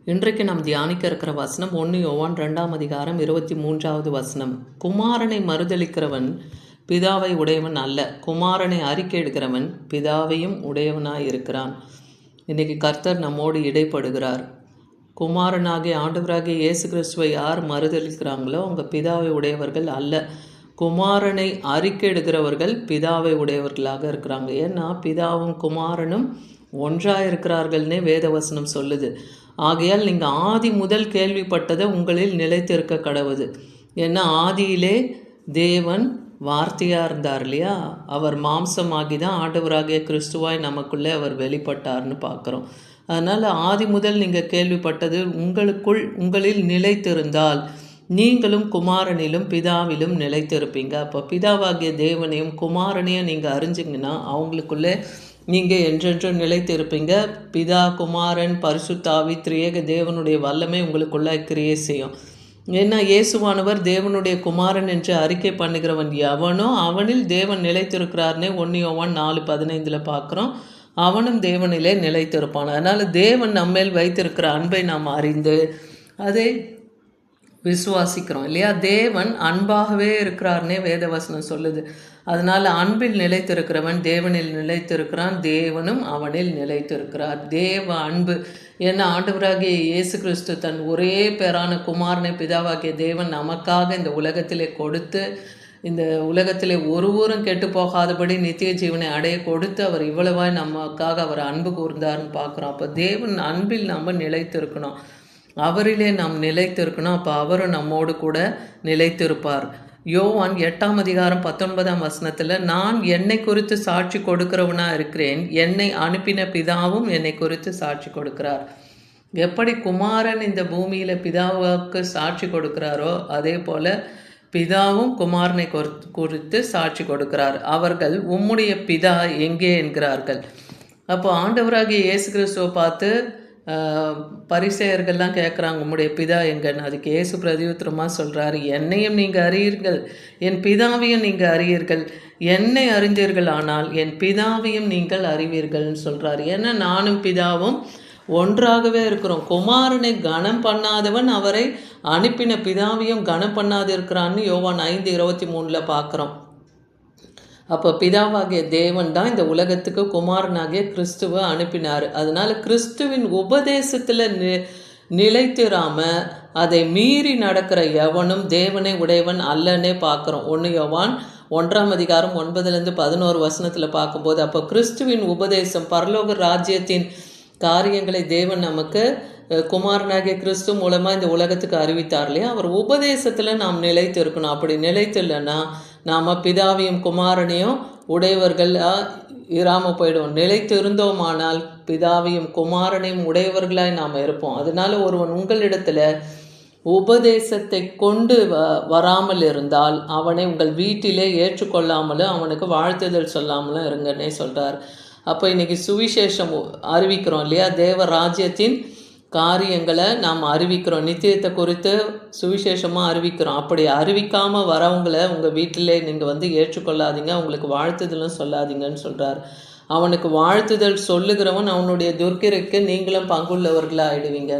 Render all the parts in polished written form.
இன்றைக்கு நாம் தியானிக்க இருக்கிற வசனம் 1 யோவான் 2:23 குமாரனை மறுதலிக்கிறவன் பிதாவை உடையவன் அல்ல, குமாரனை அறிக்கையிடுகிறவன் பிதாவையும் உடையவனாய் இருக்கிறான். இன்றைக்கி கர்த்தர் நம்மோடு இடைப்படுகிறார். குமாரனாகிய ஆண்டவராகிய இயேசு கிறிஸ்துவை யார் மறுதலிக்கிறாங்களோ அவங்க பிதாவை உடையவர்கள் அல்ல, குமாரனை அறிக்கையிடுகிறவர்கள் பிதாவை உடையவர்களாக இருக்கிறாங்க. ஏன்னா பிதாவும் குமாரனும் ஒன்றாக இருக்கிறார்கள்னே வேதவசனம் சொல்லுது. ஆகையால் நீங்கள் ஆதி முதல் கேள்விப்பட்டதை உங்களில் நிலைத்திருக்க கடவுது. ஏன்னா ஆதியிலே தேவன் வார்த்தையாக இருந்தார் இல்லையா, அவர் மாம்சமாகி தான் ஆண்டவராகிய கிறிஸ்துவாய் நமக்குள்ளே அவர் வெளிப்பட்டார்னு பார்க்குறோம். அதனால் ஆதி முதல் நீங்கள் கேள்விப்பட்டது உங்களில் நிலைத்திருந்தால் நீங்களும் குமாரனிலும் பிதாவிலும் நிலைத்திருப்பீங்க. அப்போ பிதாவாகிய தேவனையும் குமாரனையும் நீங்கள் அறிஞ்சிங்கன்னா அவங்களுக்குள்ளே நீங்கள் என்றென்றும் நிலைத்திருப்பீங்க. பிதா, குமாரன், பரிசுத்தாவி, திரியேக தேவனுடைய வல்லமை உங்களுக்குள்ளே கிரியை செய்யும். ஏன்னா இயேசுவானவர் தேவனுடைய குமாரன் என்று அறிக்கை பண்ணுகிறவன் எவனோ அவனில் தேவன் நிலைத்திருக்கிறார்னே 1 யோவான் 4:15 பார்க்குறோம். அவனும் தேவனிலே நிலைத்திருப்பான். அதனால் தேவன் நம்மேல் வைத்திருக்கிற அன்பை நாம் அறிந்து அதை விசுவாசிக்கிறோம் இல்லையா. தேவன் அன்பாகவே இருக்கிறார்னே வேதவசனம் சொல்லுது. அதனால் அன்பில் நிலைத்திருக்கிறவன் தேவனில் நிலைத்திருக்கிறான், தேவனும் அவனில் நிலைத்திருக்கிறார். தேவ அன்பு ஏன்னா ஆண்டவராகிய இயேசு கிறிஸ்து தன் ஒரே பேரான குமாரனை பிதாவாகிய தேவன் நமக்காக இந்த உலகத்திலே கொடுத்து, இந்த உலகத்திலே ஒருவரும் கெட்டு போகாதபடி நித்திய ஜீவனை அடைய கொடுத்து அவர் இவ்வளவாய் நமக்காக அவர் அன்பு கூர்ந்தார்னு பார்க்குறோம். அப்போ தேவன் அன்பில் நம்ம நிலைத்திருக்கணும், அவரிலே நாம் நிலைத்திருக்கணும். அப்போ அவரும் நம்மோடு கூட நிலைத்திருப்பார். யோவான் 8:19 நான் என்னை குறித்து சாட்சி கொடுக்கிறவனா இருக்கிறேன், என்னை அனுப்பின பிதாவும் என்னை குறித்து சாட்சி கொடுக்கிறார். எப்படி குமாரன் இந்த பூமியில் பிதாவுக்கு சாட்சி கொடுக்கிறாரோ அதே போல் பிதாவும் குமாரனை குறித்து சாட்சி கொடுக்கிறார். அவர்கள் உம்முடைய பிதா எங்கே என்கிறார்கள். அப்போ ஆண்டவராகிய இயேசு கிறிஸ்துவை பார்த்து பரிசேயர்கள்லாம் கேட்குறாங்க, உம்முடைய பிதா எங்கன்னு. அதுக்கு இயேசு பிரதியுத்தரமாக சொல்கிறாரு, என்னையும் நீங்கள் அறியீர்கள், என் பிதாவையும் நீங்கள் அறியீர்கள். என்னை அறிந்தீர்கள் ஆனால் என் பிதாவையும் நீங்கள் அறிவீர்கள்னு சொல்கிறார். ஏன்னா நானும் பிதாவும் ஒன்றாகவே இருக்கிறோம். குமாரனை கனம் பண்ணாதவன் அவரை அனுப்பின பிதாவையும் கனம் பண்ணாது இருக்கிறான்னு யோவான் 5:23 பார்க்குறோம். அப்போ பிதாவாகிய தேவன் தான் இந்த உலகத்துக்கு குமாரனாகிய கிறிஸ்துவை அனுப்பினார். அதனால் கிறிஸ்துவின் உபதேசத்தில் நிலைத்திராமல் அதை மீறி நடக்கிற எவனும் தேவனை உடையவன் அல்லன்னே பார்க்குறோம். 1 யோவான் 1:9-11 பார்க்கும்போது அப்போ கிறிஸ்துவின் உபதேசம் பரலோக ராஜ்யத்தின் காரியங்களை தேவன் நமக்கு குமாரனாகிய கிறிஸ்து மூலமாக இந்த உலகத்துக்கு அறிவித்தார் இல்லையா. அவர் உபதேசத்தில் நாம் நிலைத்து இருக்கணும். அப்படி நிலைத்து இல்லைன்னா நாம் பிதாவையும் குமாரனையும் உடையவர்களாக இராமல் போயிடுவோம். நிலைத்து இருந்தோமானால் பிதாவையும் குமாரனையும் உடையவர்களாய் நாம் இருப்போம். அதனால் ஒருவன் உங்களிடத்தில் உபதேசத்தை கொண்டு வராமல் இருந்தால் அவனை உங்கள் வீட்டிலே ஏற்றுக்கொள்ளாமலும் அவனுக்கு வாழ்த்துதல் சொல்லாமலும் இருங்கன்னே சொல்கிறார். அப்போ இன்றைக்கி சுவிசேஷம் அறிவிக்கிறோம் இல்லையா, தேவ ராஜ்யத்தின் காரியங்களை நாம் அறிவிக்கிறோம், நித்தியத்தை குறித்து சுவிசேஷமாக அறிவிக்கிறோம். அப்படி அறிவிக்காமல் வரவங்களை உங்கள் வீட்டிலே நீங்கள் ஏற்றுக்கொள்ளாதீங்க, அவங்களுக்கு வாழ்த்துதலும் சொல்லாதீங்கன்னு சொல்கிறார். அவனுக்கு வாழ்த்துதல் சொல்லுகிறவன் அவனுடைய துர்க்கிரைக்கு நீங்களும் பங்குள்ளவர்களாக ஆகிடுவீங்க.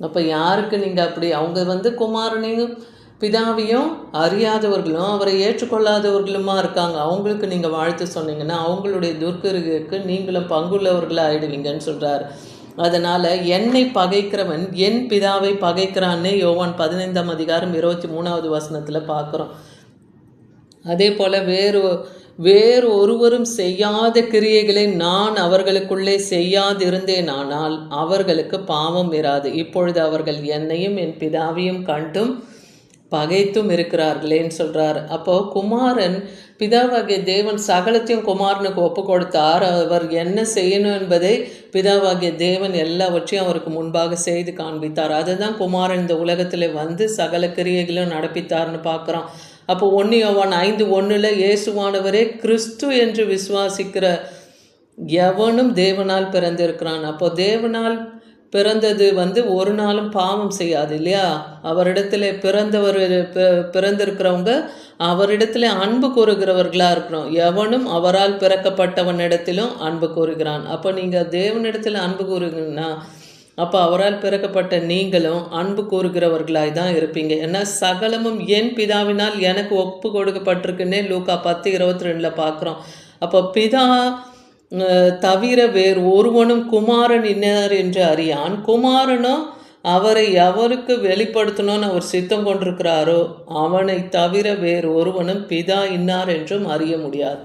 அப்போ யாருக்கு நீங்கள் அப்படி அவங்க குமாரனையும் பிதாவையும் அறியாதவர்களும் அவரை ஏற்றுக்கொள்ளாதவர்களுமா இருக்காங்க, அவங்களுக்கு நீங்கள் வாழ்த்து சொன்னீங்கன்னா அவங்களுடைய துர்க்கிரைக்கு நீங்களும் பங்குள்ளவர்களாக ஆகிடுவீங்கன்னு சொல்கிறார். அதனால் என்னை பகைக்கிறவன் என் பிதாவை பகைக்கிறான்னே யோவான் 15:23 பார்க்குறோம். அதே போல் வேறு ஒருவரும் செய்யாத கிரியைகளை நான் அவர்களுக்குள்ளே செய்யாதிருந்தேனானால் அவர்களுக்கு பாவம் இராது. இப்பொழுது அவர்கள் என்னையும் என் பிதாவையும் கண்டும் பகைத்தும் இருக்கிறார்களேன்னு சொல்கிறார். அப்போது குமாரன் பிதாவாகிய தேவன் சகலத்தையும் குமாரனுக்கு ஒப்பு கொடுத்தார். அவர் என்ன செய்யணும் என்பதை பிதாவாகிய தேவன் எல்லாவற்றையும் அவருக்கு முன்பாக செய்து காண்பித்தார். அதை தான் குமாரன் இந்த உலகத்தில் சகல கிரியைகளும் நடப்பித்தார்னு பார்க்குறோம். அப்போ 1 யோவான் 5:1 இயேசுவானவரே கிறிஸ்து என்று விசுவாசிக்கிற எவனும் தேவனால் பிறந்திருக்கிறான். அப்போ தேவனால் பிறந்தது ஒரு நாளும் பாவம் செய்யாது இல்லையா. அவரிடத்துல பிறந்திருக்கிறவங்க அவரிடத்துல அன்பு கூறுகிறவர்களாக இருக்கிறோம். எவனும் அவரால் பிறக்கப்பட்டவனிடத்திலும் அன்பு கூறுகிறான். அப்போ நீங்கள் தேவனிடத்தில் அன்பு கூறுங்கன்னா அப்போ அவரால் பிறக்கப்பட்ட நீங்களும் அன்பு கூறுகிறவர்களாய் தான் இருப்பீங்க. ஏன்னா சகலமும் என் பிதாவினால் எனக்கு ஒப்பு கொடுக்கப்பட்டிருக்குன்னே லூக்கா 10:22 பார்க்குறோம். அப்போ பிதா தவிர வேறு ஒருவனும் குமாரன் இன்னார் என்று அறியான், குமாரனும் அவரை எவருக்கு வெளிப்படுத்தணும்னு அவர் சித்தம் கொண்டிருக்கிறாரோ அவனை தவிர வேறு ஒருவனும் பிதா இன்னார் என்றும் அறிய முடியாது.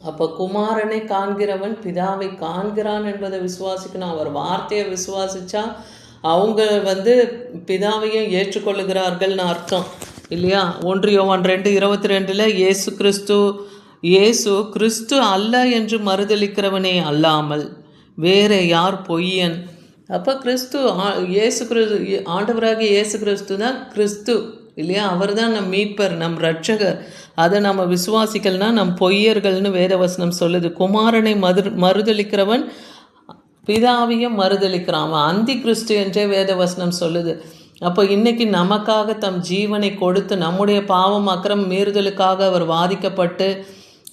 அப்போ குமாரனை காண்கிறவன் பிதாவை காண்கிறான் என்பதை விசுவாசிக்கணும். அவர் வார்த்தையை விசுவாசித்தா அவங்க பிதாவையும் ஏற்றுக்கொள்ளுகிறார்கள்னு அர்த்தம் இல்லையா? 1 யோவான் 2:22 இயேசு கிறிஸ்து அல்ல என்று மறுதலிக்கிறவனே அல்லாமல் வேறு யார் பொய்யன்? அப்போ ஆண்டவராகிய இயேசு கிறிஸ்து தான் கிறிஸ்து இல்லையா? அவர் தான் நம் மீட்பர், நம் ரட்சகர். அதை நம்ம விசுவாசிக்கல்னா நம் பொய்யர்கள்னு வேதவசனம் சொல்லுது. குமாரனை மறுதலிக்கிறவன் பிதாவையும் மறுதலிக்கிறான், அவன் அந்தி கிறிஸ்து என்றே வேதவசனம் சொல்லுது. அப்போ இன்றைக்கி நமக்காக தம் ஜீவனை கொடுத்து நம்முடைய பாவம் அக்கிரம் மீறுதலுக்காக அவர் வாதிக்கப்பட்டு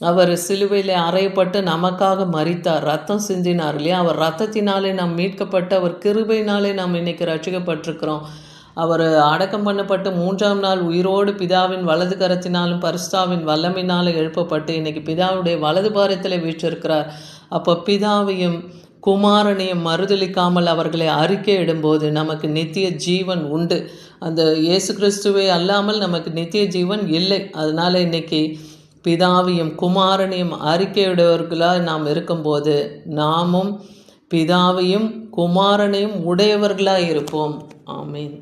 அவர் சிலுவையில் அறையப்பட்டு நமக்காக மரித்தார், ரத்தம் சிந்தினார் இல்லையா? அவர் ரத்தத்தினாலே நாம் மீட்கப்பட்டு அவர் கிருபையினாலே நாம் இன்றைக்கி ரட்சிக்கப்பட்டிருக்கிறோம். அவர் அடக்கம் பண்ணப்பட்டு 3ஆம் நாள் உயிரோடு பிதாவின் வலது கரத்தினாலும் பரிசுத்தாவின் வல்லமையினாலும் எழுப்பப்பட்டு இன்றைக்கி பிதாவுடைய வலது பாரத்தில் வீற்றிருக்கிறார். அப்போ பிதாவையும் குமாரனையும் மறுதலிக்காமல் அவர்களை அறிக்கை இடும்போது நமக்கு நித்திய ஜீவன் உண்டு. அந்த இயேசு கிறிஸ்துவை அல்லாமல் நமக்கு நித்திய ஜீவன் இல்லை. அதனால் இன்றைக்கி பிதாவையும் குமாரனையும் அறிக்கையுடையவர்களாக நாம் இருக்கும்போது நாமும் பிதாவையும் குமாரனையும் உடையவர்களாக இருப்போம். ஆமீன்.